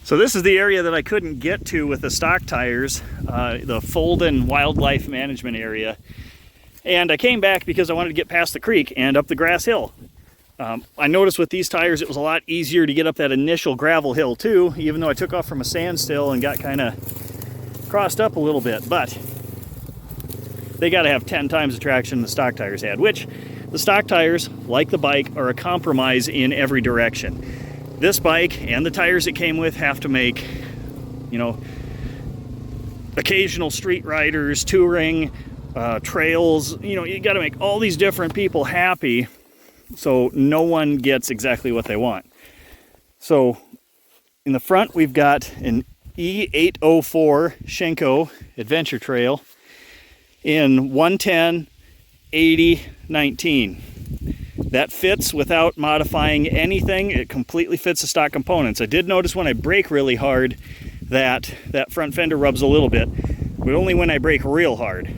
So this is the area that I couldn't get to with the stock tires, the Folden Wildlife Management area. And I came back because I wanted to get past the creek and up the grass hill. I noticed with these tires it was a lot easier to get up that initial gravel hill too, even though I took off from a standstill and got kind of crossed up a little bit. But they got to have 10 times the traction the stock tires had, which the stock tires, like the bike, are a compromise in every direction. This bike and the tires it came with have to make, you know, occasional street riders, touring, trails, you know, you got to make all these different people happy so no one gets exactly what they want. So in the front we've got an E-804 Shinko Adventure Trail in 110, 80, 19. That fits without modifying anything. It completely fits the stock components. I did notice when I brake really hard that front fender rubs a little bit, but only when I brake real hard.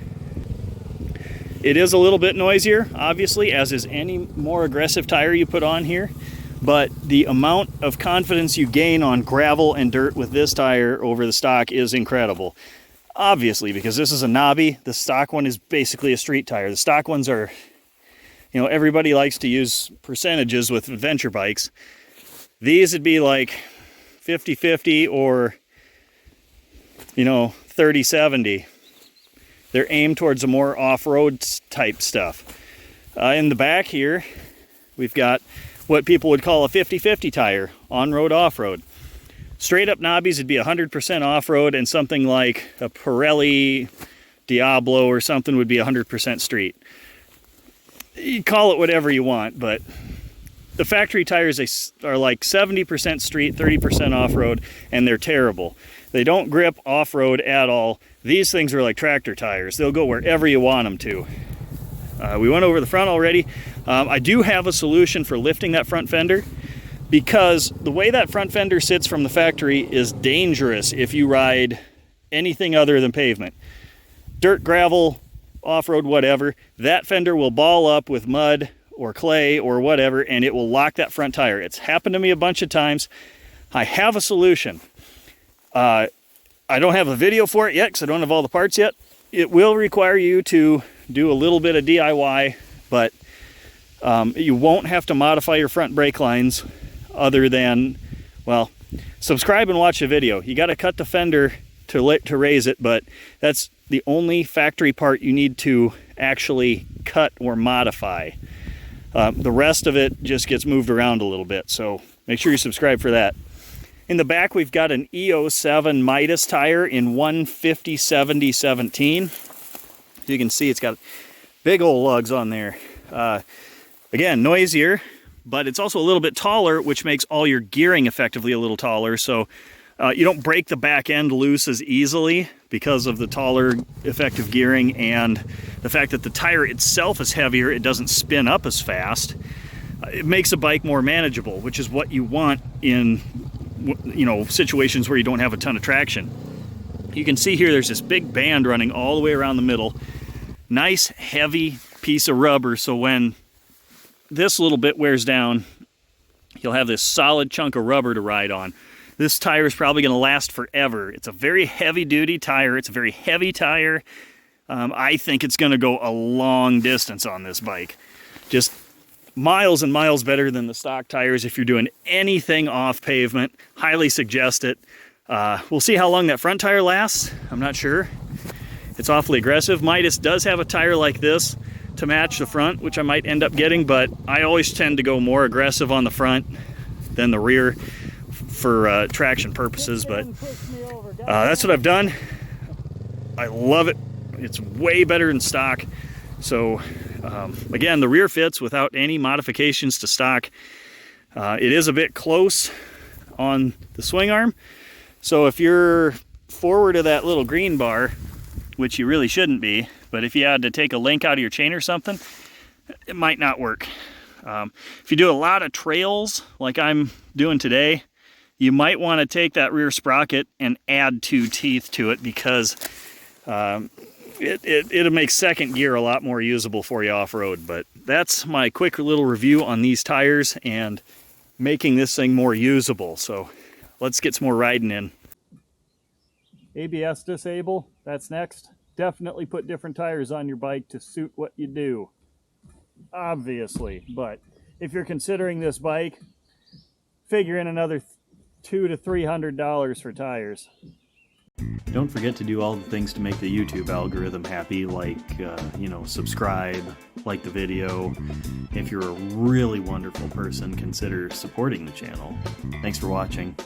It is a little bit noisier, obviously, as is any more aggressive tire you put on here, but the amount of confidence you gain on gravel and dirt with this tire over the stock is incredible. Obviously, because this is a knobby, the stock one is basically a street tire. The stock ones are, you know, everybody likes to use percentages with adventure bikes. These would be like 50-50 or, you know, 30-70. They're aimed towards a more off-road type stuff. In the back here, we've got what people would call a 50-50 tire, on-road, off-road. Straight up knobbies would be 100% off-road, and something like a Pirelli Diablo or something would be 100% street. You call it whatever you want, but the factory tires are like 70% street, 30% off-road, and they're terrible. They don't grip off-road at all. These things are like tractor tires. They'll go wherever you want them to. We went over the front already. I do have a solution for lifting that front fender, because the way that front fender sits from the factory is dangerous if you ride anything other than pavement. Dirt, gravel, off-road, whatever, that fender will ball up with mud or clay or whatever, and it will lock that front tire. It's happened to me a bunch of times. I have a solution. I don't have a video for it yet because I don't have all the parts yet. It will require you to do a little bit of DIY, but you won't have to modify your front brake lines other than, well, subscribe and watch the video. You got to cut the fender to raise it, but that's the only factory part you need to actually cut or modify. The rest of it just gets moved around a little bit, so make sure you subscribe for that. In the back, we've got an E-07 Mitas tire in 150/70/17. You can see it's got big old lugs on there. Again, noisier, but it's also a little bit taller, which makes all your gearing effectively a little taller. So you don't break the back end loose as easily because of the taller effective gearing, and the fact that the tire itself is heavier, it doesn't spin up as fast. It makes a bike more manageable, which is what you want in, you know, situations where you don't have a ton of traction. You can see here there's this big band running all the way around the middle. Nice heavy piece of rubber, so when this little bit wears down, you'll have this solid chunk of rubber to ride on. This tire is probably going to last forever. It's a very heavy duty tire. It's a very heavy tire. I think it's going to go a long distance on this bike. Just miles and miles better than the stock tires if you're doing anything off pavement. Highly suggest it. We'll see how long that front tire lasts. I'm not sure. It's awfully aggressive. Mitas does have a tire like this to match the front, which I might end up getting, but I always tend to go more aggressive on the front than the rear for traction purposes. But that's what I've done. I love it. It's way better than stock. So again, the rear fits without any modifications to stock. It is a bit close on the swing arm, so if you're forward of that little green bar, which you really shouldn't be, but if you had to take a link out of your chain or something, it might not work. If you do a lot of trails like I'm doing today, you might want to take that rear sprocket and add 2 teeth to it, because it'll make second gear a lot more usable for you off-road. But that's my quick little review on these tires and making this thing more usable. So let's get some more riding in. ABS disable, that's next. Definitely put different tires on your bike to suit what you do. Obviously, but if you're considering this bike, figure in another $200 to $300 for tires. Don't forget to do all the things to make the YouTube algorithm happy, like, subscribe, like the video. If you're a really wonderful person, consider supporting the channel. Thanks for watching.